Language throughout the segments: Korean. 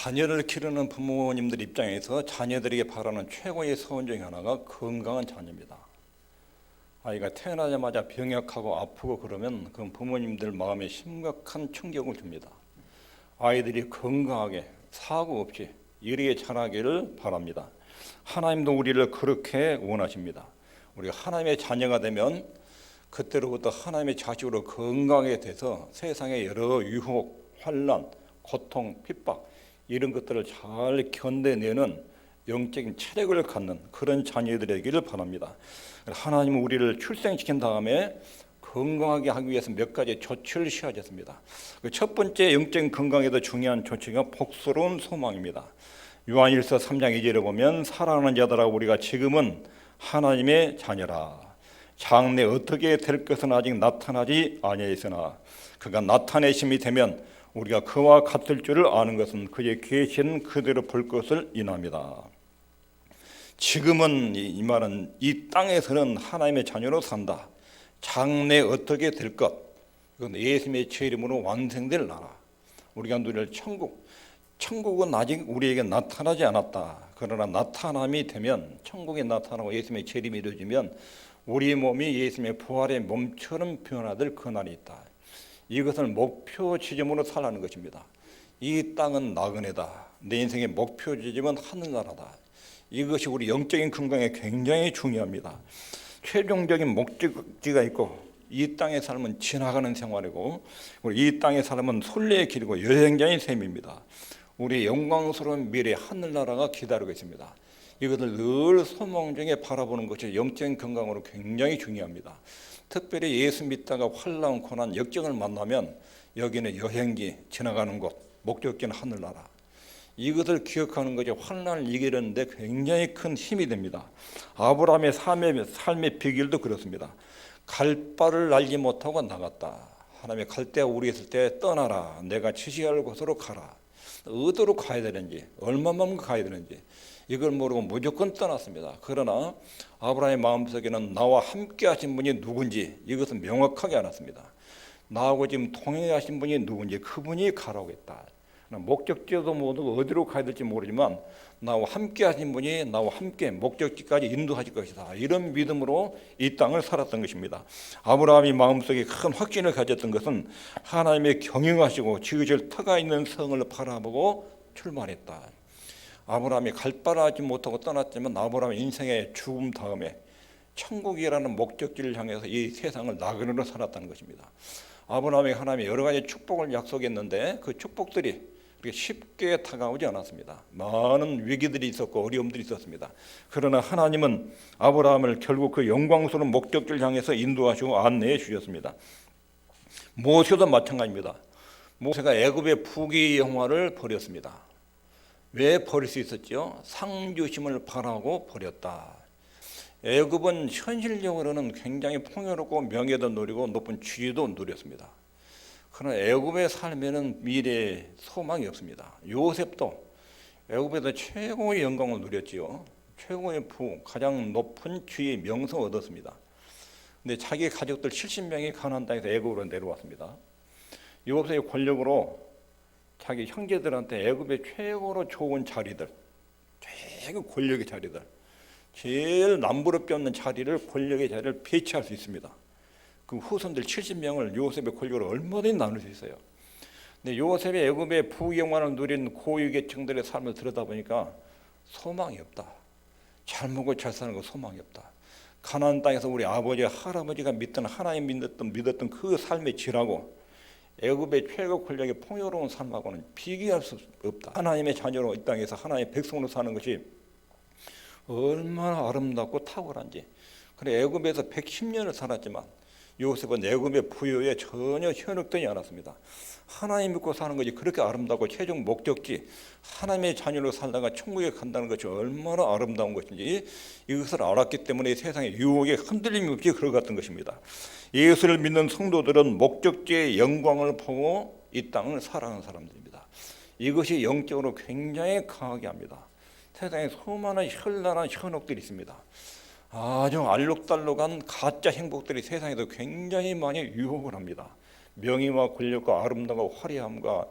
자녀를 기르는 부모님들 입장에서 자녀들에게 바라는 최고의 소원 중 하나가 건강한 자녀입니다. 아이가 태어나자마자 병약하고 아프고 그러면 그 부모님들 마음에 심각한 충격을 줍니다. 아이들이 건강하게 사고 없이 이르게 자라기를 바랍니다. 하나님도 우리를 그렇게 원하십니다. 우리가 하나님의 자녀가 되면 그때로부터 하나님의 자식으로 건강하게 돼서 세상의 여러 유혹, 환난, 고통, 핍박 이런 것들을 잘 견뎌내는 영적인 체력을 갖는 그런 자녀들이기를 바랍니다. 하나님은 우리를 출생시킨 다음에 건강하게 하기 위해서 몇 가지 조치를 취하셨습니다. 첫 번째 영적인 건강에도 중요한 조치가 복스러운 소망입니다. 요한일서 3장 2절에 보면 사랑하는 자들아 우리가 지금은 하나님의 자녀라. 장래 어떻게 될 것은 아직 나타나지 아니하였으나 그가 나타내심이 되면 우리가 그와 같을 줄을 아는 것은 그의 계시는 그대로 볼 것을 인합니다. 지금은 이 말은 이 땅에서는 하나님의 자녀로 산다. 장래 어떻게 될 것, 이건 예수님의 제 이름으로 완성될 나라. 우리가 누릴 천국은 아직 우리에게 나타나지 않았다. 그러나 나타남이 되면 천국에 나타나고 예수님의 제 이름이 이루어지면 우리 몸이 예수님의 부활의 몸처럼 변화될 그날이 있다. 이것을 목표 지점으로 살라는 것입니다. 이 땅은 나그네다. 내 인생의 목표 지점은 하늘나라다. 이것이 우리 영적인 건강에 굉장히 중요합니다. 최종적인 목적지가 있고 이 땅의 삶은 지나가는 생활이고 이 땅의 삶은 순례의 길이고 여행자의 셈입니다. 우리의 영광스러운 미래 하늘나라가 기다리고 있습니다. 이것을 늘 소망 중에 바라보는 것이 영적인 건강으로 굉장히 중요합니다. 특별히 예수 믿다가 환난, 고난, 역경을 만나면 여기는 여행지, 지나가는 곳, 목적지는 하늘나라. 이것을 기억하는 것이 환난을 이기려는데 굉장히 큰 힘이 됩니다. 아브라함의 삶의 비결도 그렇습니다. 갈 바를 알지 못하고 나갔다. 하나님의 갈 때가 우리 있을 때 떠나라. 내가 지시할 곳으로 가라. 어디로 가야 되는지, 얼마만큼 가야 되는지 이걸 모르고 무조건 떠났습니다. 그러나 아브라함의 마음속에는 나와 함께 하신 분이 누군지 이것은 명확하게 알았습니다. 나하고 지금 통행하신 분이 누군지 그분이 가라고 했다. 목적지도 모르고 어디로 가야 될지 모르지만 나와 함께 하신 분이 나와 함께 목적지까지 인도하실 것이다. 이런 믿음으로 이 땅을 살았던 것입니다. 아브라함이 마음속에 큰 확신을 가졌던 것은 하나님의 경영하시고 지으실 터가 있는 성을 바라보고 출발했다. 아브라함이 갈 바를 알지 못하고 떠났지만 아브라함의 인생의 죽음 다음에 천국이라는 목적지를 향해서 이 세상을 나그네로 살았다는 것입니다. 아브라함이 하나님의 여러 가지 축복을 약속했는데 그 축복들이 그렇게 쉽게 다가오지 않았습니다. 많은 위기들이 있었고 어려움들이 있었습니다. 그러나 하나님은 아브라함을 결국 그 영광스러운 목적지를 향해서 인도하시고 안내해 주셨습니다. 모세도 마찬가지입니다. 모세가 애굽의 부귀 영화를 버렸습니다. 왜 버릴 수 있었죠? 상주심을 바라고 버렸다. 애굽은 현실적으로는 굉장히 풍요롭고 명예도 누리고 높은 지위도 누렸습니다. 그러나 애굽의 삶에는 미래의 소망이 없습니다. 요셉도 애굽에서 최고의 영광을 누렸지요. 최고의 부흥, 가장 높은 지위, 명성을 얻었습니다. 근데 자기 가족들 70명이 가나안 땅에서 애굽으로 내려왔습니다. 요셉의 권력으로 자기 형제들한테 애굽의 최고로 좋은 자리들, 최고 권력의 자리들, 제일 남부럽게 없는 자리를 권력의 자리를 배치할 수 있습니다. 그 후손들 70명을 요셉의 권력으로 얼마든지 나눌 수 있어요. 근데 요셉이 애굽의 부영화를 누린 고위계층들의 삶을 들여다보니까 소망이 없다. 잘 먹고 잘 사는 거 소망이 없다. 가나안 땅에서 우리 아버지, 할아버지가 하나님 믿었던 그 삶의 질하고 애굽의 최고 권력의 풍요로운 삶하고는 비교할 수 없다. 하나님의 자녀로 이 땅에서 하나님의 백성으로 사는 것이 얼마나 아름답고 탁월한지. 그래 애굽에서 110년을 살았지만 요셉은 애굽의 부여에 전혀 현혹되지 않았습니다. 하나님 믿고 사는 것이 그렇게 아름답고 최종 목적지 하나님의 자녀로 살다가 천국에 간다는 것이 얼마나 아름다운 것인지 이것을 알았기 때문에 세상의 유혹에 흔들림이 없이 걸어갔던 것입니다. 예수를 믿는 성도들은 목적지의 영광을 보고 이 땅을 살아가는 사람들입니다. 이것이 영적으로 굉장히 강하게 합니다. 세상에 수많은 현란한 현혹들이 있습니다. 아주 알록달록한 가짜 행복들이 세상에도 굉장히 많이 유혹을 합니다. 명예와 권력과 아름다움과 화려함과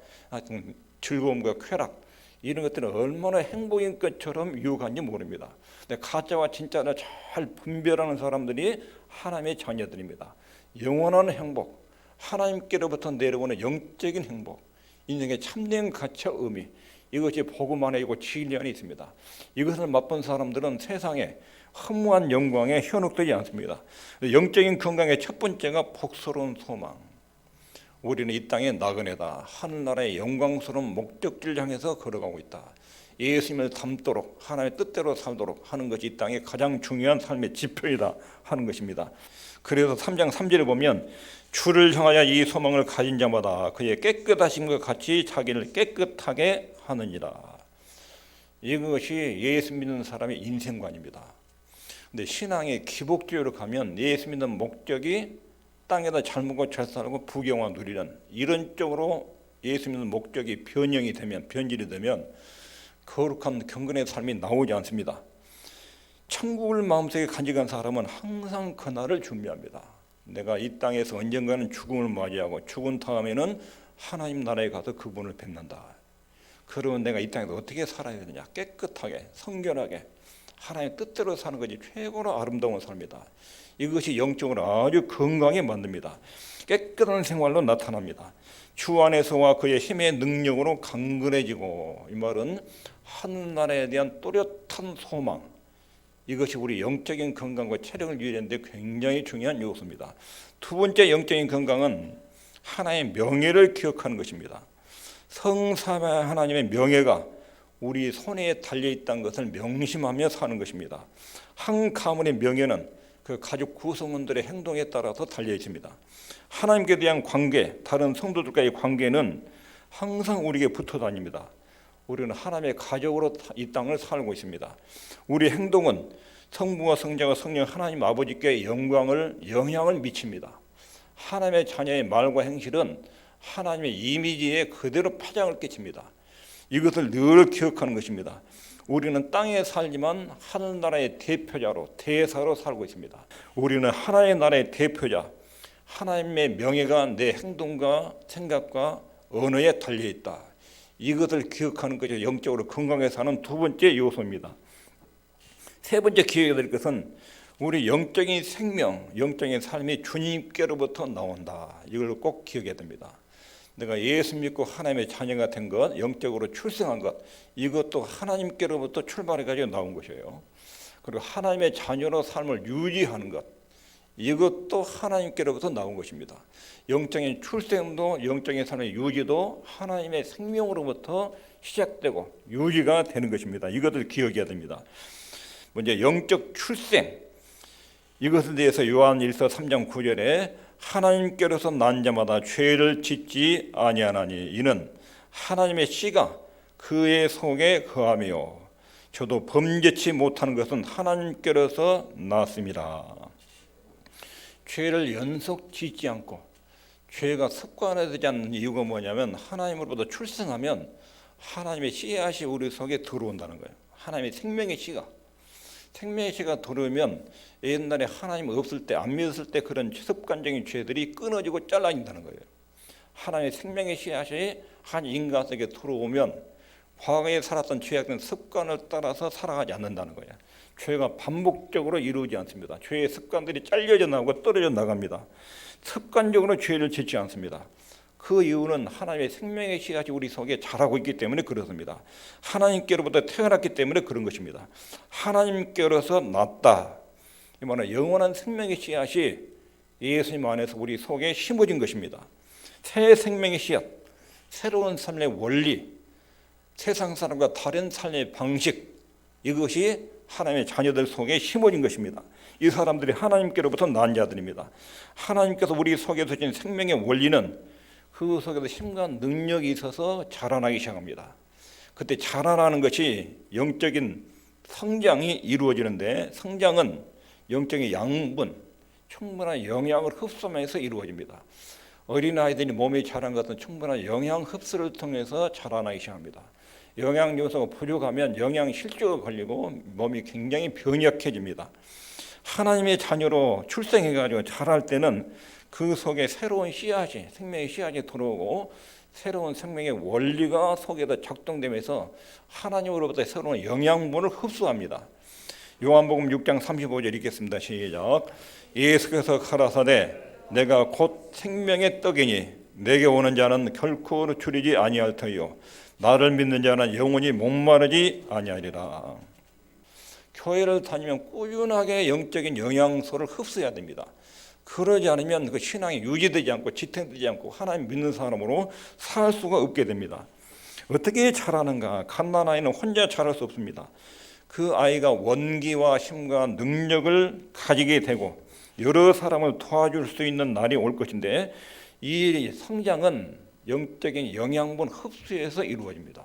즐거움과 쾌락 이런 것들은 얼마나 행복인 것처럼 유혹한지 모릅니다. 근데 가짜와 진짜를 잘 분별하는 사람들이 하나님의 자녀들입니다. 영원한 행복, 하나님께로부터 내려오는 영적인 행복, 인생의 참된 가치와 의미, 이것이 복음 안에 있고 진리 안에 있습니다. 이것을 맛본 사람들은 세상에 허무한 영광에 현혹되지 않습니다. 영적인 건강의 첫 번째가 복스러운 소망. 우리는 이 땅의 나그네다. 하늘나라의 영광스러운 목적지를 향해서 걸어가고 있다. 예수님을 닮도록 하나님의 뜻대로 살도록 하는 것이 이 땅의 가장 중요한 삶의 지표이다 하는 것입니다. 그래서 3장 3절에 보면 주를 향하여 이 소망을 가진 자마다 그의 깨끗하심과 같이 자기를 깨끗하게 하느니라. 이것이 예수 믿는 사람의 인생관입니다. 근데 신앙의 기복적으로 가면 예수 믿는 목적이 땅에다 잘 먹고 잘 살고 부귀영화 누리는 이런 쪽으로 예수 믿는 목적이 변형이 되면, 변질이 되면 거룩한 경건의 삶이 나오지 않습니다. 천국을 마음속에 간직한 사람은 항상 그날을 준비합니다. 내가 이 땅에서 언젠가는 죽음을 맞이하고 죽은 다음에는 하나님 나라에 가서 그분을 뵙는다. 그러면 내가 이 땅에서 어떻게 살아야 되느냐? 깨끗하게, 성결하게 하나님의 뜻대로 사는 것이 최고로 아름다운 삶이다. 이것이 영적으로 아주 건강에 만듭니다. 깨끗한 생활로 나타납니다. 주 안에서와 그의 힘의 능력으로 강건해지고, 이 말은 하늘나라에 대한 또렷한 소망, 이것이 우리 영적인 건강과 체력을 유지하는 데 굉장히 중요한 요소입니다. 두 번째 영적인 건강은 하나님의 명예를 기억하는 것입니다. 성삼위 하나님의 명예가 우리 손에 달려있다는 것을 명심하며 사는 것입니다. 한 가문의 명예는 그 가족 구성원들의 행동에 따라서 달려있습니다. 하나님께 대한 관계, 다른 성도들과의 관계는 항상 우리에게 붙어 다닙니다. 우리는 하나님의 가족으로 이 땅을 살고 있습니다. 우리 행동은 성부와 성자와 성령 하나님 아버지께 영향을 미칩니다. 하나님의 자녀의 말과 행실은 하나님의 이미지에 그대로 파장을 끼칩니다. 이것을 늘 기억하는 것입니다. 우리는 땅에 살지만 하늘나라의 대표자로, 대사로 살고 있습니다. 우리는 하나님의 나라의 대표자, 하나님의 명예가 내 행동과 생각과 언어에 달려있다. 이것을 기억하는 것이 영적으로 건강하게 사는 두 번째 요소입니다. 세 번째 기억해야 될 것은 우리 영적인 생명, 영적인 삶이 주님께로부터 나온다. 이걸 꼭 기억해야 됩니다. 내가 예수 믿고 하나님의 자녀가 된 것, 영적으로 출생한 것, 이것도 하나님께로부터 출발해가지고 나온 것이에요. 그리고 하나님의 자녀로 삶을 유지하는 것, 이것도 하나님께로부터 나온 것입니다. 영적인 출생도 영적인 삶의 유지도 하나님의 생명으로부터 시작되고 유지가 되는 것입니다. 이것을 기억해야 됩니다. 먼저 영적 출생, 이것에 대해서 요한 1서 3장 9절에 하나님께로서 난 자마다 죄를 짓지 아니하나니 이는 하나님의 씨가 그의 속에 거하며 저도 범죄치 못하는 것은 하나님께로서 났습니다. 죄를 연속 짓지 않고 죄가 습관화되지 않는 이유가 뭐냐면 하나님으로부터 출생하면 하나님의 씨앗이 우리 속에 들어온다는 거예요. 하나님의 생명의 씨가 들어오면 옛날에 하나님 없을 때, 안 믿었을 때 그런 습관적인 죄들이 끊어지고 잘라진다는 거예요. 하나님의 생명의 씨앗이 한 인간 속에 들어오면 과거에 살았던 죄악된 습관을 따라서 살아가지 않는다는 거예요. 죄가 반복적으로 이루어지지 않습니다. 죄의 습관들이 잘려져 나오고 떨어져 나갑니다. 습관적으로 죄를 짓지 않습니다. 그 이유는 하나님의 생명의 씨앗이 우리 속에 자라고 있기 때문에 그렇습니다. 하나님께로부터 태어났기 때문에 그런 것입니다. 하나님께로서 났다. 이 말은 영원한 생명의 씨앗이 예수님 안에서 우리 속에 심어진 것입니다. 새 생명의 씨앗, 새로운 삶의 원리, 세상 사람과 다른 삶의 방식, 이것이 하나님의 자녀들 속에 심어진 것입니다. 이 사람들이 하나님께로부터 난 자들입니다. 하나님께서 우리 속에 두신 생명의 원리는 그 속에서 힘과 능력이 있어서 자라나기 시작합니다. 그때 자라나는 것이 영적인 성장이 이루어지는데, 성장은 영적인 양분, 충분한 영양을 흡수하면서 이루어집니다. 어린아이들이 몸이 자란 것은 충분한 영양 흡수를 통해서 자라나기 시작합니다. 영양 요소가 부족하면 영양 실조가 걸리고 몸이 굉장히 병약해집니다. 하나님의 자녀로 출생해가지고 자랄 때는 그 속에 새로운 씨앗이, 생명의 씨앗이 들어오고 새로운 생명의 원리가 속에서 작동되면서 하나님으로부터 새로운 영양분을 흡수합니다. 요한복음 6장 35절 읽겠습니다. 시작. 예수께서 가라사대 내가 곧 생명의 떡이니 내게 오는 자는 결코 줄이지 아니할 터이요 나를 믿는 자는 영원히 목마르지 아니하리라. 교회를 다니면 꾸준하게 영적인 영양소를 흡수해야 됩니다. 그러지 않으면 그 신앙이 유지되지 않고 지탱되지 않고 하나님 믿는 사람으로 살 수가 없게 됩니다. 어떻게 자라는가? 갓난아이는 혼자 자랄 수 없습니다. 그 아이가 원기와 힘과 능력을 가지게 되고 여러 사람을 도와줄 수 있는 날이 올 것인데 이 성장은 영적인 영양분 흡수에서 이루어집니다.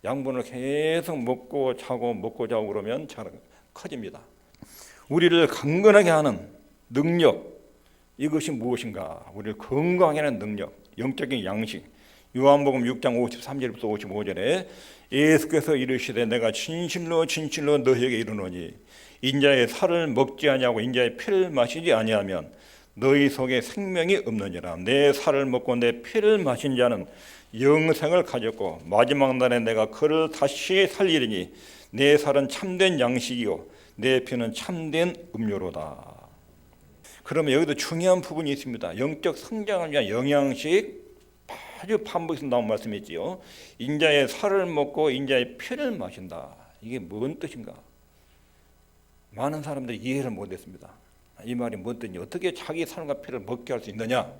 양분을 계속 먹고 자고 그러면 잘 커집니다. 우리를 강건하게 하는 능력, 이것이 무엇인가? 우리를 건강하게 하는 능력, 영적인 양식. 요한복음 6장 53절부터 55절에 예수께서 이르시되 내가 진실로 너희에게 이르노니 인자의 살을 먹지 아니하고 인자의 피를 마시지 아니하면 너희 속에 생명이 없느니라. 내 살을 먹고 내 피를 마신 자는 영생을 가졌고 마지막 날에 내가 그를 다시 살리리니 내 살은 참된 양식이요 내 피는 참된 음료로다. 그러면 여기도 중요한 부분이 있습니다. 영적 성장을 위한 영양식, 아주 반복해서 나온 말씀이지요. 인자의 살을 먹고 인자의 피를 마신다. 이게 뭔 뜻인가? 많은 사람들이 이해를 못했습니다. 이 말이 뭔 뜻이냐? 어떻게 자기 살과 피를 먹게 할 수 있느냐?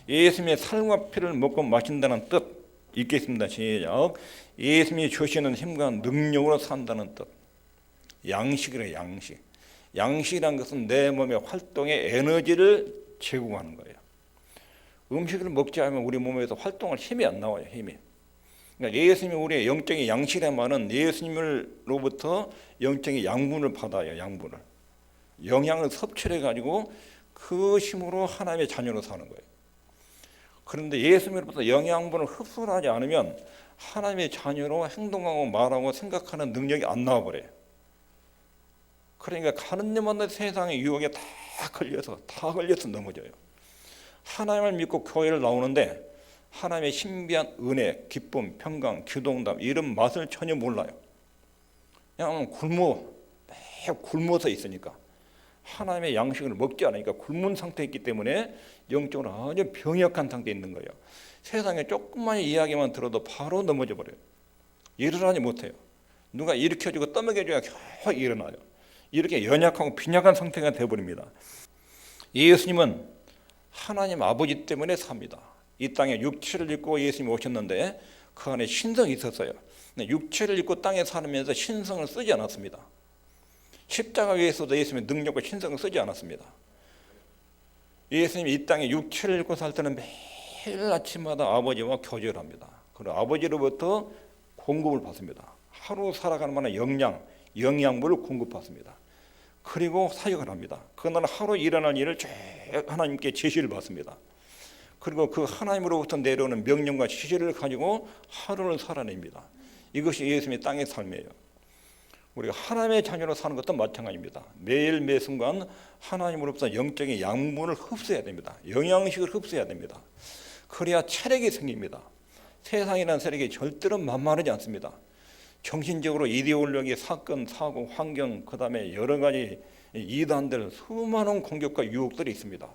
예수님의 살과 피를 먹고 마신다는 뜻 읽겠습니다. 시작. 예수님이 주시는 힘과 능력으로 산다는 뜻. 양식이래요. 양식. 양식이란 것은 내 몸의 활동의 에너지를 제공하는 거예요. 음식을 먹지 않으면 우리 몸에서 활동할 힘이 안 나와요. 힘이. 그러니까 예수님이 우리의 영적인 양식이란 말은 예수님으로부터 영적인 양분을 받아요. 양분을. 영양을 섭취해 가지고 그 힘으로 하나님의 자녀로 사는 거예요. 그런데 예수님으로부터 영양분을 흡수하지 않으면 하나님의 자녀로 행동하고 말하고 생각하는 능력이 안 나와버려요. 그러니까 가는 데마다 세상의 유혹에 다 걸려서 넘어져요. 하나님을 믿고 교회를 나오는데 하나님의 신비한 은혜, 기쁨, 평강, 기도응답 이런 맛을 전혀 몰라요. 그냥 굶어서 있으니까 하나님의 양식을 먹지 않으니까 굶은 상태에 있기 때문에 영적으로 아주 병약한 상태에 있는 거예요. 세상에 조금만 이야기만 들어도 바로 넘어져 버려요. 일어나지 못해요. 누가 일으켜주고 떠먹여줘야 겨우 일어나요. 이렇게 연약하고 빈약한 상태가 되어버립니다. 예수님은 하나님 아버지 때문에 삽니다. 이 땅에 육체를 입고 예수님이 오셨는데 그 안에 신성이 있었어요. 육체를 입고 땅에 살면서 신성을 쓰지 않았습니다. 십자가 위에서도 예수님의 능력과 신성을 쓰지 않았습니다. 예수님이 이 땅에 육체를 입고 살 때는 매일 아침마다 아버지와 교제를 합니다. 그리고 아버지로부터 공급을 받습니다. 하루 살아가는 만한 영양분을 공급받습니다. 그리고 사역을 합니다. 그날 하루 일어날 일을 쭉 하나님께 지시를 받습니다. 그리고 그 하나님으로부터 내려오는 명령과 지시를 가지고 하루를 살아냅니다. 이것이 예수님의 땅의 삶이에요. 우리가 하나님의 자녀로 사는 것도 마찬가지입니다. 매일 매 순간 하나님으로부터 영적인 양분을 흡수해야 됩니다. 영양식을 흡수해야 됩니다. 그래야 체력이 생깁니다. 세상이라는 세력이 절대로 만만하지 않습니다. 정신적으로 이데올로기, 사건, 사고, 환경, 그 다음에 여러 가지 이단들 수많은 공격과 유혹들이 있습니다.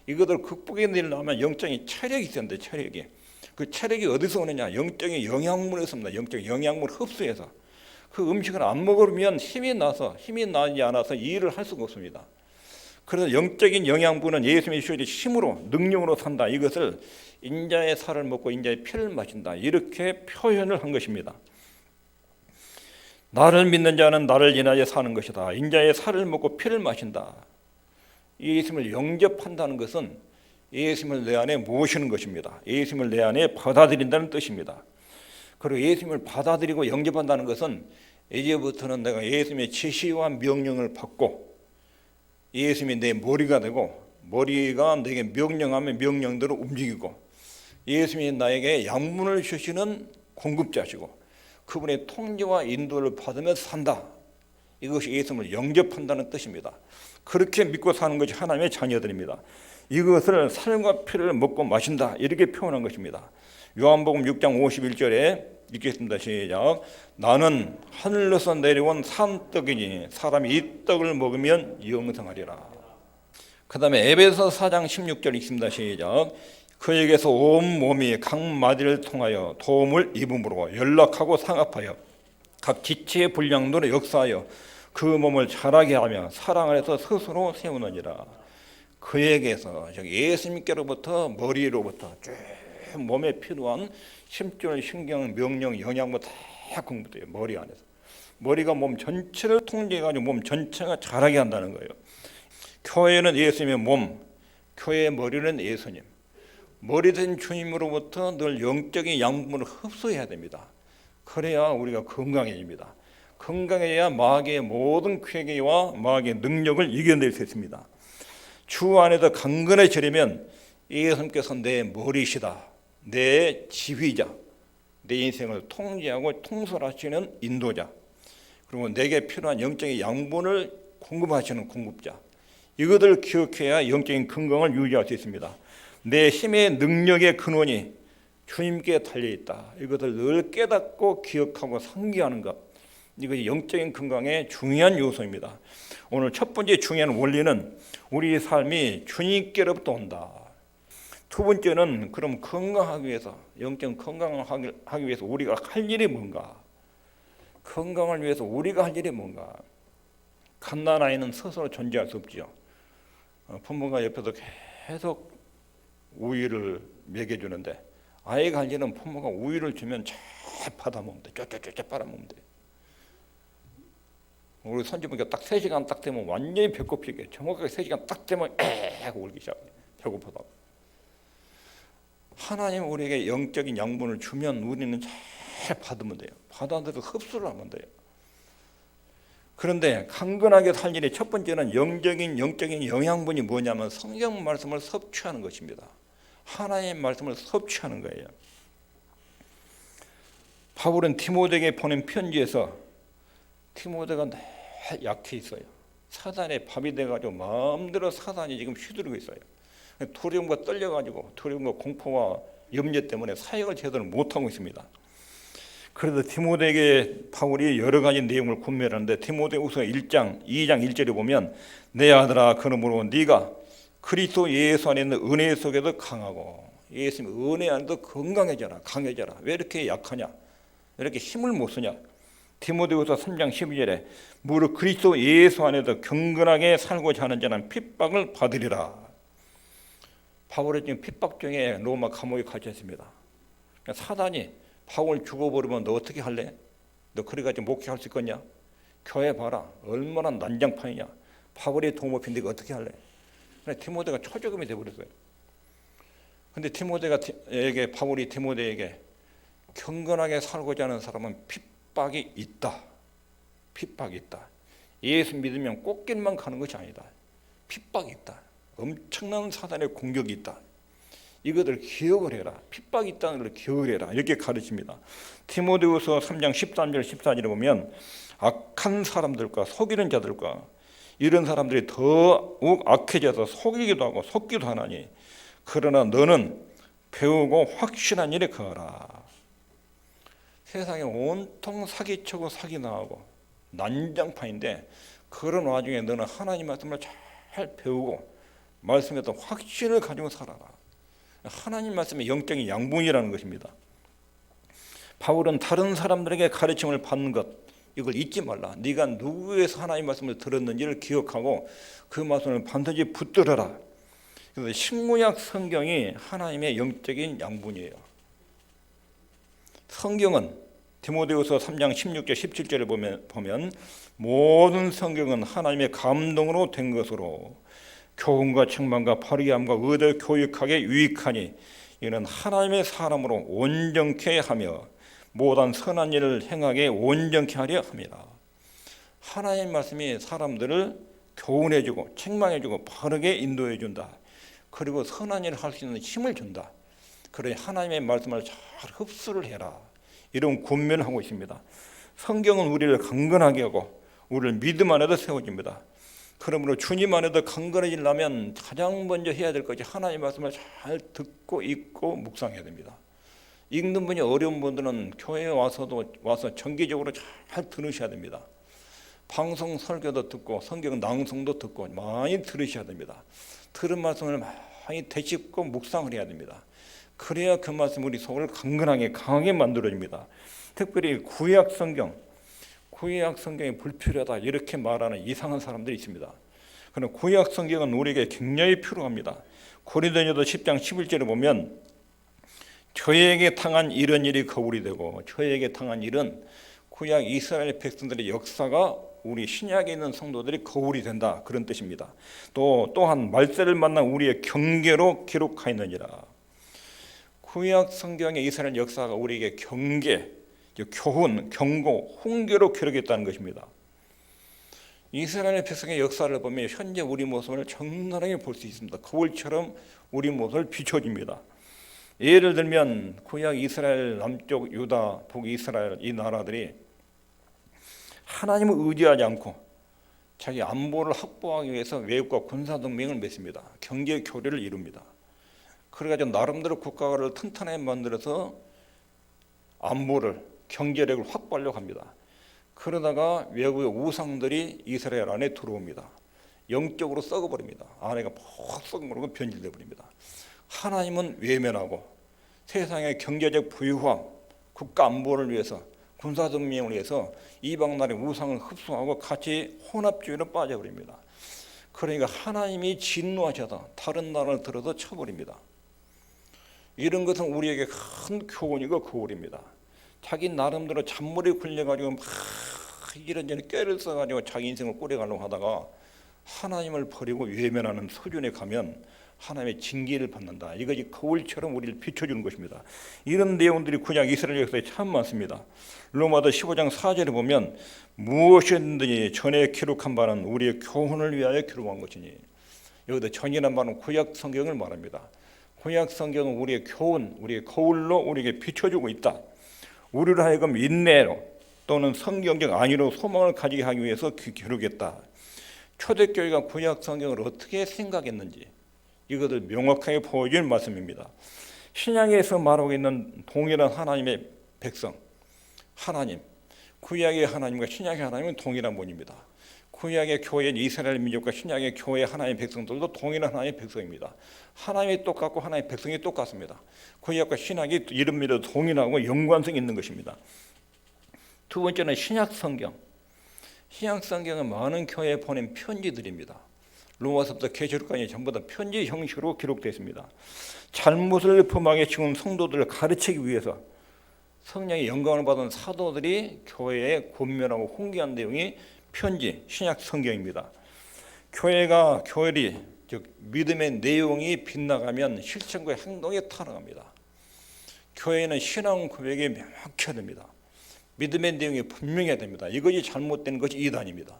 이것들 극복해 내려면 영적인 체력이 있어야 되는데 체력이. 그 체력이 어디서 오느냐? 영적인 영양분에서 옵니다. 영적인 영양분을 흡수해서. 그 음식을 안 먹으면 힘이 나지 않아서 일을 할 수가 없습니다. 그래서 영적인 영양분은 예수님이 주신 힘으로 능력으로 산다. 이것을 인자의 살을 먹고 인자의 피를 마신다. 이렇게 표현을 한 것입니다. 나를 믿는 자는 나를 인하여 사는 것이다. 인자의 살을 먹고 피를 마신다. 예수님을 영접한다는 것은 예수님을 내 안에 모시는 것입니다. 예수님을 내 안에 받아들인다는 뜻입니다. 그리고 예수님을 받아들이고 영접한다는 것은 이제부터는 내가 예수님의 지시와 명령을 받고 예수님이 내 머리가 되고 머리가 내게 명령하면 명령대로 움직이고 예수님이 나에게 양분을 주시는 공급자시고 그분의 통제와 인도를 받으며 산다. 이것이 예수님을 영접한다는 뜻입니다. 그렇게 믿고 사는 것이 하나님의 자녀들입니다. 이것을 살과 피를 먹고 마신다. 이렇게 표현한 것입니다. 요한복음 6장 51절에 읽겠습니다. 시작. 나는 하늘에서 내려온 산떡이니 사람이 이 떡을 먹으면 영생하리라. 그 다음에 에베소 4장 16절 읽습니다. 시작. 그에게서 온 몸이 각 마디를 통하여 도움을 입음으로 연락하고 상합하여 각 지체의 분량대로 역사하여 그 몸을 자라게 하며 사랑 안에서 스스로 세우느니라. 그에게서 예수님께로부터 머리로부터 쭉 몸에 필요한 심줄, 신경, 명령, 영양부 다 공부돼요. 머리 안에서. 머리가 몸 전체를 통제해가지고 몸 전체가 자라게 한다는 거예요. 교회는 예수님의 몸, 교회의 머리는 예수님. 머리 된 주님으로부터 늘 영적인 양분을 흡수해야 됩니다. 그래야 우리가 건강해집니다. 건강해야 마귀의 모든 괴계와 마귀의 능력을 이겨낼 수 있습니다. 주 안에서 강건해지려면 예수님께서 내 머리시다, 내 지휘자, 내 인생을 통제하고 통솔하시는 인도자, 그리고 내게 필요한 영적인 양분을 공급하시는 공급자, 이것을 기억해야 영적인 건강을 유지할 수 있습니다. 내 힘의 능력의 근원이 주님께 달려있다. 이것을 늘 깨닫고 기억하고 상기하는 것, 이것이 영적인 건강의 중요한 요소입니다. 오늘 첫 번째 중요한 원리는 우리 삶이 주님께로부터 온다. 두 번째는 그럼 건강하기 위해서, 영적 건강을 하기 위해서 우리가 할 일이 뭔가? 건강을 위해서 우리가 할 일이 뭔가? 갓난아이는 스스로 존재할 수 없지요. 부모가 옆에서 계속 우유를 먹여주는데 아이가 할 일은 부모가 우유를 주면 잘 받아먹으면 돼. 쫙쫙쫙 빨아먹으면 돼. 우리 손주분께 딱 3시간 딱 되면 완전히 배고프게, 정확하게 3시간 딱 되면 하고 울기 시작해. 배고프다고. 하나님 우리에게 영적인 양분을 주면 우리는 잘 받으면 돼요. 받아들여서 흡수를 하면 돼요. 그런데 강건하게 살 일의 첫 번째는 영적인 영양분이 뭐냐면 성경 말씀을 섭취하는 것입니다. 하나님의 말씀을 섭취하는 거예요. 바울은 디모데에게 보낸 편지에서 디모데가 늘 약해 있어요. 사단의 밥이 돼가지고 마음대로 사단이 지금 휘두르고 있어요. 두려움과 떨려가지고 두려움과 공포와 염려 때문에 사역을 제대로 못하고 있습니다. 그래서 디모데에게 바울이 여러 가지 내용을 군매하는데 디모데후서 1장 2장 1절에 보면 내 아들아 그러므로 네가 그리스도 예수 안에 있는 은혜 속에도 강하고 예수님 은혜 안에도 건강해져라, 강해져라. 왜 이렇게 약하냐? 왜 이렇게 힘을 못 쓰냐? 디모데후서 3장 12절에 무릇 그리스도 예수 안에도 경건하게 살고자 하는 자는 핍박을 받으리라. 바울은 지금 핍박 중에 로마 감옥에 갇혀 있습니다. 사단이 바울 죽어버리면 너 어떻게 할래? 너 그래가지고 목회할 수 있겠냐? 교회 봐라, 얼마나 난장판이냐? 바울의 도모핀데 어떻게 할래? 근데 디모데가 초조금이 돼버렸어요. 근데 바울이 디모데에게 경건하게 살고자 하는 사람은 핍박이 있다. 핍박이 있다. 예수 믿으면 꽃길만 가는 것이 아니다. 핍박이 있다. 엄청난 사단의 공격이 있다. 이것을 기억을 해라. 핍박이 있다는 걸 기억을 해라. 이렇게 가르칩니다. 디모데후서 3장 13절 14절에 보면 악한 사람들과 속이는 자들과 이런 사람들이 더욱 악해져서 속이기도 하고 속기도 하나니 그러나 너는 배우고 확신한 일에 거하라. 세상에 온통 사기치고 사기당하고 난장판인데 그런 와중에 너는 하나님 말씀을 잘 배우고 말씀에 또 확신을 가지고 살아라. 하나님 말씀의 영적인 양분이라는 것입니다. 바울은 다른 사람들에게 가르침을 받는 것, 이걸 잊지 말라. 네가 누구에서 하나님 말씀을 들었는지를 기억하고 그 말씀을 반드시 붙들어라. 그래서 신구약 성경이 하나님의 영적인 양분이에요. 성경은 디모데후서 3장 16절 17절에 보면 모든 성경은 하나님의 감동으로 된 것으로 교훈과 책망과 바르게함과 의를 교육하게 유익하니 이는 하나님의 사람으로 온전케 하며 모든 선한 일을 행하게 온전케 하려 합니다. 하나님 말씀이 사람들을 교훈해주고 책망해주고 바르게 인도해준다. 그리고 선한 일을 할 수 있는 힘을 준다. 그래 하나님의 말씀을 잘 흡수를 해라. 이런 권면을 하고 있습니다. 성경은 우리를 강건하게 하고 우리를 믿음 안에도 세워줍니다. 그러므로 주님 안에도 강건해지려면 가장 먼저 해야 될 것이 하나님의 말씀을 잘 듣고 읽고 묵상해야 됩니다. 읽는 분이 어려운 분들은 교회에 와서 정기적으로 잘 들으셔야 됩니다. 방송 설교도 듣고 성경 낭송도 듣고 많이 들으셔야 됩니다. 들은 말씀을 많이 되짚고 묵상을 해야 됩니다. 그래야 그 말씀 우리 속을 강하게 만들어줍니다. 특별히 구약 성경이 불필요하다 이렇게 말하는 이상한 사람들이 있습니다. 그러나 구약 성경은 우리에게 굉장히 필요합니다. 고린도전서 10장 11절에 보면 저에게 당한 이런 일이 거울이 되고, 저에게 당한 일은 구약 이스라엘 백성들의 역사가 우리 신약에 있는 성도들이 거울이 된다, 그런 뜻입니다. 또한 말세를 만난 우리의 경계로 기록하였느니라. 구약 성경의 이스라엘 역사가 우리에게 경계, 교훈, 경고, 훈계로 기록했다는 것입니다. 이스라엘 백성의 역사를 보면 현재 우리 모습을 적나라하게 볼 수 있습니다. 거울처럼 우리 모습을 비춰줍니다. 예를 들면 구약 이스라엘, 남쪽 유다, 북이스라엘 이 나라들이 하나님을 의지하지 않고 자기 안보를 확보하기 위해서 외국과 군사동맹을 맺습니다. 경제 교류를 이룹니다. 그래가지고 나름대로 국가를 튼튼하게 만들어서 안보를, 경제력을 확보하려고 합니다. 그러다가 외국의 우상들이 이스라엘 안에 들어옵니다. 영적으로 썩어버립니다. 안에가 퍽 썩어버리고 변질돼 버립니다. 하나님은 외면하고 세상의 경제적 부유함, 국가 안보를 위해서, 군사동맹을 위해서 이방 나라의 우상을 흡수하고 같이 혼합주의로 빠져버립니다. 그러니까 하나님이 진노하셔서 다른 나라를 들어서 쳐버립니다. 이런 것은 우리에게 큰 교훈이고 거울입니다. 자기 나름대로 잔머리 굴려가지고 막 이런저런 꾀를 써가지고 자기 인생을 꾸려가려고 하다가 하나님을 버리고 외면하는 수준에 가면 하나님의 징계를 받는다. 이것이 거울처럼 우리를 비춰주는 것입니다. 이런 내용들이 구약 이스라엘 역사에 참 많습니다. 로마서 15장 4절에 보면 무엇이든지 전에 기록한 바는 우리의 교훈을 위하여 기록한 것이니, 여기서 전이란 말은 구약 성경을 말합니다. 구약 성경은 우리의 교훈, 우리의 거울로 우리에게 비춰주고 있다. 우리를 하여금 인내로 또는 성경적 안위로 소망을 가지게 하기 위해서 기록했다. 초대교회가 구약 성경을 어떻게 생각했는지 이것을 명확하게 보여주는 말씀입니다. 신약에서 말하고 있는 동일한 하나님의 백성, 하나님, 구약의 하나님과 신약의 하나님은 동일한 분입니다. 구약의 교회인 이스라엘 민족과 신약의 교회 하나님의 백성들도 동일한 하나님의 백성입니다. 하나님이 똑같고 하나님의 백성이 똑같습니다. 구약과 신약이 이름미도 동일하고 연관성이 있는 것입니다. 두 번째는 신약 성경. 신약 성경은 많은 교회에 보낸 편지들입니다. 로마서부터 계시록까지 전부 다 편지 형식으로 기록되어 있습니다. 잘못을 범하게 지은 성도들을 가르치기 위해서 성령의 영감을 받은 사도들이 교회에 권면하고 훈계한 내용이 편지, 신약 성경입니다. 교회리, 즉 믿음의 내용이 빗나가면 실천과 행동에 타락합니다. 교회는 신앙 고백이 명확해야 됩니다. 믿음의 내용이 분명해야 됩니다. 이것이 잘못된 것이 이단입니다.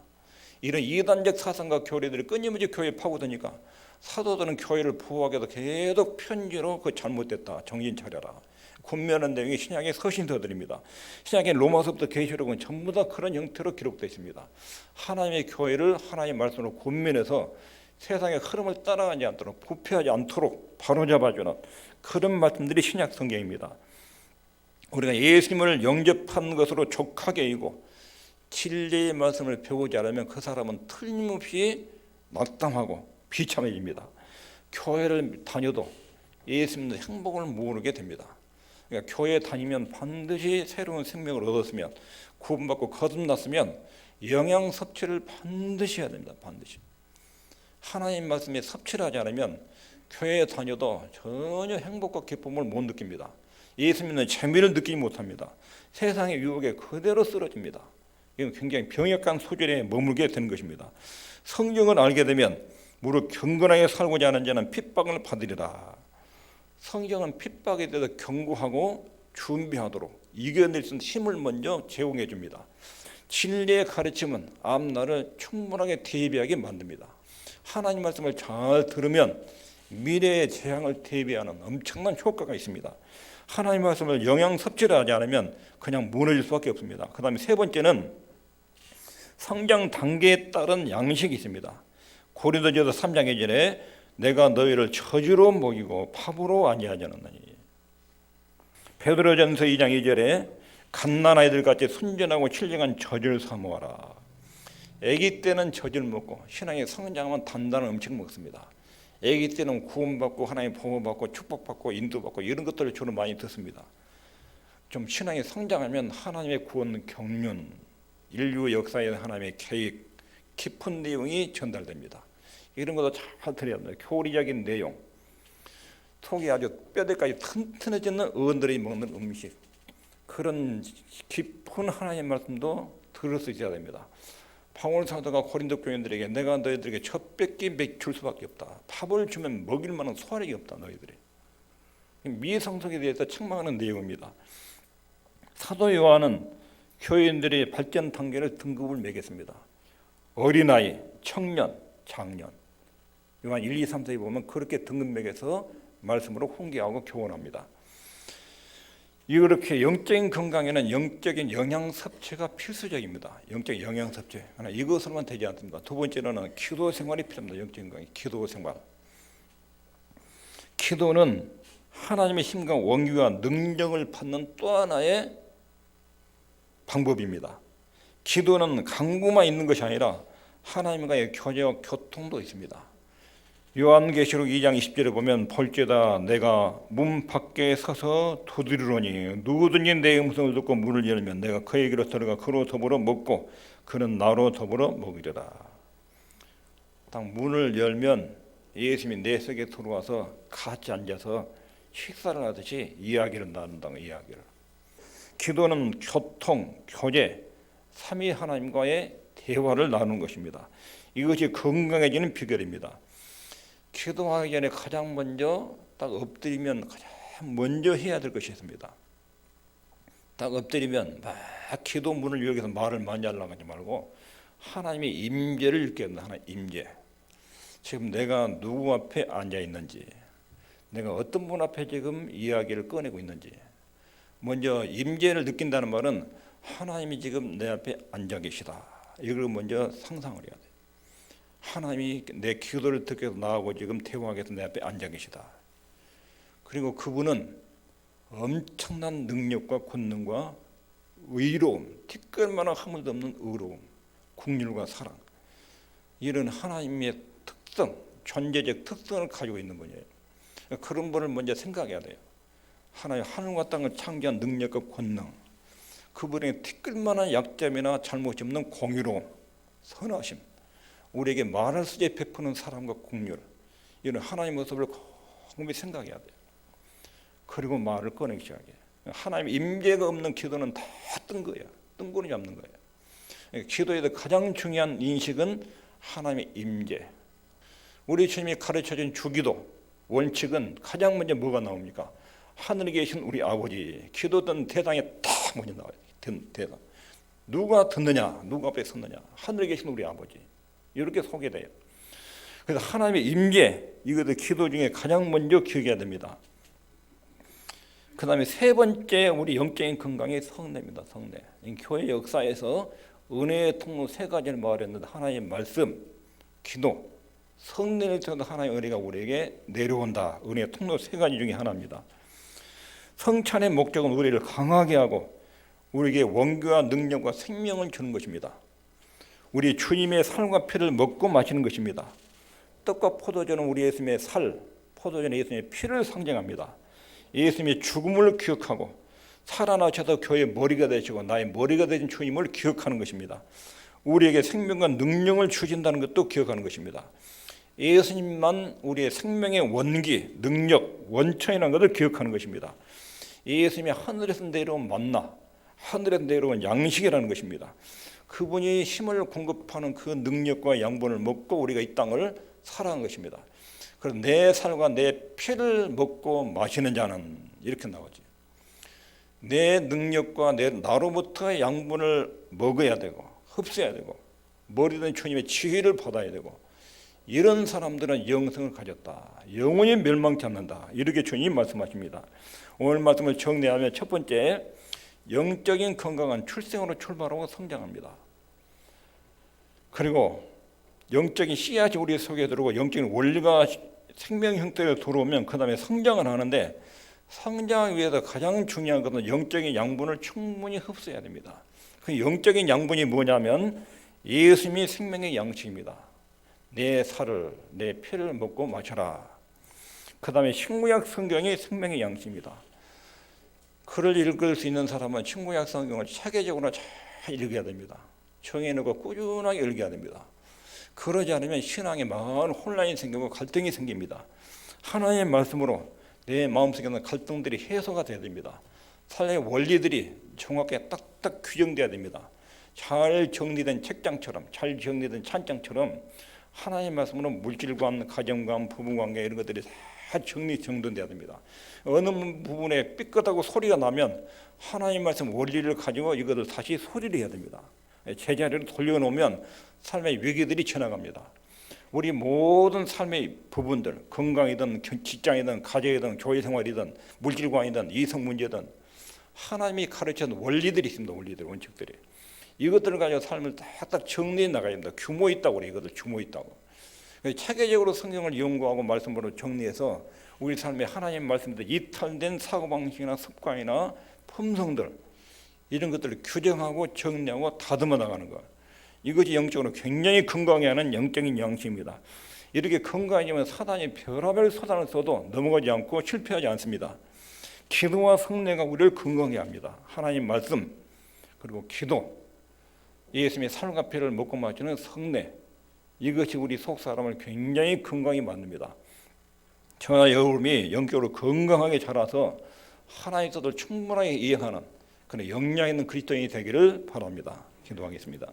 이런 이단적 사상과 교리들이 끊임없이 교회에 파고드니까 사도들은 교회를 보호하기 위해서 계속 편지로 그 잘못됐다, 정신 차려라, 권면한 내용이 신약의 서신서들입니다. 신약의 로마서부터 계시록은 전부 다 그런 형태로 기록되어 있습니다. 하나님의 교회를 하나님의 말씀으로 권면해서 세상의 흐름을 따라가지 않도록, 부패하지 않도록 바로잡아주는 그런 말씀들이 신약 성경입니다. 우리가 예수님을 영접한 것으로 족하게 여기고 진리의 말씀을 배우지 않으면 그 사람은 틀림없이 낙담하고 비참해집니다. 교회를 다녀도 예수님의 행복을 모르게 됩니다. 그러니까 교회 다니면 반드시 새로운 생명을 얻었으면, 구원받고 거듭났으면 영양 섭취를 반드시 해야 됩니다. 반드시. 하나님 말씀에 섭취를 하지 않으면 교회에 다녀도 전혀 행복과 기쁨을 못 느낍니다. 예수 믿는 재미를 느끼지 못합니다. 세상의 유혹에 그대로 쓰러집니다. 이건 굉장히 병약한 소질에 머물게 되는 것입니다. 성경을 알게 되면 무릇 경건하게 살고자 하는 자는 핍박을 받으리라. 성경은 핍박에 대해서 경고하고 준비하도록 이겨낼 수 있는 힘을 먼저 제공해 줍니다. 진리의 가르침은 앞날을 충분하게 대비하게 만듭니다. 하나님 말씀을 잘 들으면 미래의 재앙을 대비하는 엄청난 효과가 있습니다. 하나님 말씀을 영양 섭취를 하지 않으면 그냥 무너질 수밖에 없습니다. 그 다음에 세 번째는 성장 단계에 따른 양식이 있습니다. 고린도전서 3장 2절에 내가 너희를 저주로 먹이고 팝으로 아니하지 않았느니. 베드로전서 2장 2절에 갓난아이들 같이 순전하고 신령한 젖을 사모하라. 아기 때는 젖을 먹고 신앙의 성장하면 단단한 음식 먹습니다. 아기 때는 구원받고 하나님 보호받고 축복받고 인도받고 이런 것들을 주로 많이 듣습니다. 좀 신앙이 성장하면 하나님의 구원 경륜, 인류 역사에 하나님의 계획, 깊은 내용이 전달됩니다. 이런 것도 잘 들어야 합니다. 교리적인 내용, 속이 아주 뼈대까지 튼튼해지는 어른들이 먹는 음식, 그런 깊은 하나님의 말씀도 들을 수 있어야 됩니다. 바울 사도가 고린도 교인들에게 내가 너희들에게 첫 뺏기 줄 수밖에 없다. 밥을 주면 먹일 만한 소화력이 없다. 너희들이. 미성숙에 대해서 책망하는 내용입니다. 사도 요한은 교인들의 발전 단계를 등급을 매겼습니다. 어린아이, 청년, 장년. 요한 1, 2, 3, 4에 보면 그렇게 등급 매겨서 말씀으로 훈계하고 교훈합니다. 이렇게 영적인 건강에는 영적인 영양 섭취가 필수적입니다. 영적인 영양 섭취. 하나 이것으로만 되지 않습니다. 두 번째로는 기도 생활이 필요합니다. 영적인 건강, 기도 생활. 기도는 하나님의 힘과 원기와 능력을 받는 또 하나의 방법입니다. 기도는 강구만 있는 것이 아니라 하나님과의 교제와 교통도 있습니다. 요한계시록 2장 20절에 보면 볼지어다 내가 문 밖에 서서 두드리노니 누구든지 내 음성을 듣고 문을 열면 내가 그에게로 들어가 그로 더불어 먹고 그는 나로 더불어 먹으리라. 딱 문을 열면 예수님이 내 속에 들어와서 같이 앉아서 식사를 하듯이 이야기를 나눈다는 이야기를. 기도는 교통, 교제, 삼위 하나님과의 대화를 나누는 것입니다. 이것이 건강해지는 비결입니다. 기도하기 전에 가장 먼저 딱 엎드리면 가장 먼저 해야 될 것이 있습니다. 딱 엎드리면 막 기도 문을 여기서 말을 많이 하려고 하지 말고 하나님의 임재를 읽게 된다. 하나님의 임재. 지금 내가 누구 앞에 앉아 있는지, 내가 어떤 분 앞에 지금 이야기를 꺼내고 있는지, 먼저 임재를 느낀다는 말은 하나님이 지금 내 앞에 앉아 계시다. 이걸 먼저 상상을 해야 돼. 하나님이 내 기도를 듣기 위해서 나하고 지금 대화하기 위해서 내 앞에 앉아 계시다. 그리고 그분은 엄청난 능력과 권능과 의로움, 티끌만한 하물도 없는 의로움, 긍휼과 사랑, 이런 하나님의 특성, 존재적 특성을 가지고 있는 분이에요. 그런 분을 먼저 생각해야 돼요. 하나님 하늘과 땅을 창조한 능력과 권능, 그분의 티끌만한 약점이나 잘못이 없는 공의로움, 선하심, 우리에게 말할 수 없이 베푸는 사랑과 긍휼, 이런 하나님의 모습을 곰곰이 생각해야 돼요. 그리고 말을 꺼내기 시작해요. 하나님의 임재가 없는 기도는 다 뜬 거예요. 뜬구리 잡는 거예요. 기도에서 가장 중요한 인식은 하나님의 임재. 우리 주님이 가르쳐준 주기도 원칙은 가장 먼저 뭐가 나옵니까? 하늘에 계신 우리 아버지. 기도든 대상에 다 먼저 나와요. 대상. 누가 듣느냐? 누가 앞에 섰느냐? 하늘에 계신 우리 아버지. 이렇게 소개돼요. 그래서 하나님의 임재, 이것도 기도 중에 가장 먼저 기억해야 됩니다. 그 다음에 세 번째 우리 영적인 건강이 성례입니다. 성례. 교회 역사에서 은혜의 통로 세 가지를 말했는데 하나님의 말씀, 기도, 성례를 통해서 하나님의 은혜가 우리에게 내려온다. 은혜의 통로 세 가지 중에 하나입니다. 성찬의 목적은 우리를 강하게 하고 우리에게 원기와 능력과 생명을 주는 것입니다. 우리 주님의 살과 피를 먹고 마시는 것입니다. 떡과 포도주는 우리 예수님의 살, 포도주는 예수님의 피를 상징합니다. 예수님의 죽음을 기억하고 살아나셔서 교회의 머리가 되시고 나의 머리가 되신 주님을 기억하는 것입니다. 우리에게 생명과 능력을 주신다는 것도 기억하는 것입니다. 예수님만 우리의 생명의 원기, 능력, 원천이라는 것을 기억하는 것입니다. 예수님이 하늘에서 내려온 만나, 하늘에서 내려온 양식이라는 것입니다. 그분이 힘을 공급하는 그 능력과 양분을 먹고 우리가 이 땅을 살아간 것입니다. 그래서 내 살과 내 피를 먹고 마시는 자는 이렇게 나오지. 내 능력과 나로부터 양분을 먹어야 되고 흡수해야 되고 머리든 주님의 지혜를 받아야 되고 이런 사람들은 영성을 가졌다. 영원히 멸망치 않는다. 이렇게 주님이 말씀하십니다. 오늘 말씀을 정리하면 첫 번째, 영적인 건강한 출생으로 출발하고 성장합니다. 그리고 영적인 씨앗이 우리 속에 들어오고 영적인 원리가 생명 형태로 들어오면 그 다음에 성장을 하는데 성장하기 위해서 가장 중요한 것은 영적인 양분을 충분히 흡수해야 됩니다. 그 영적인 양분이 뭐냐면 예수님이 생명의 양식입니다. 내 살을 내 피를 먹고 마셔라. 그 다음에 신구약 성경이 생명의 양식입니다. 글을 읽을 수 있는 사람은 신구약 성경을 체계적으로 잘 읽어야 됩니다. 정해놓고 꾸준하게 읽어야 됩니다. 그러지 않으면 신앙에 많은 혼란이 생기고 갈등이 생깁니다. 하나님의 말씀으로 내 마음속에 있는 갈등들이 해소가 돼야 됩니다. 삶의 원리들이 정확하게 딱딱 규정돼야 됩니다. 잘 정리된 책장처럼, 잘 정리된 찬장처럼 하나님의 말씀으로 물질관, 가정관, 부부관계 이런 것들이 다 정돈돼야 됩니다. 어느 부분에 삐끗하고 소리가 나면 하나님 말씀 원리를 가지고 이것을 다시 소리를 해야 됩니다. 제자리로 돌려놓으면 삶의 위기들이 지나갑니다. 우리 모든 삶의 부분들, 건강이든 직장이든 가정이든 교회생활이든 물질관이든 이성문제든 하나님이 가르치는 원리들이 있습니다. 원리들, 원칙들이. 이것들을 가지고 삶을 딱딱 정리해 나가야 됩니다. 규모 있다고 그래요. 이것들 규모 있다고. 체계적으로 성경을 연구하고 말씀으로 정리해서 우리 삶에 하나님 말씀대로 이탈된 사고방식이나 습관이나 품성들 이런 것들을 규정하고 정리하고 다듬어 나가는 것. 이것이 영적으로 굉장히 건강해 하는 영적인 양식입니다. 이렇게 건강해지면 사단이 별의별 수단을 써도 넘어가지 않고 실패하지 않습니다. 기도와 성례가 우리를 건강해 합니다. 하나님 말씀 그리고 기도, 예수님의 삶과 피를 먹고 마시는 성례, 이것이 우리 속 사람을 굉장히 건강히 만듭니다. 저와 여러분이 영적으로 건강하게 자라서 하나님의 뜻을 충분하게 이해하는 그런 역량 있는 그리스도인이 되기를 바랍니다. 기도하겠습니다.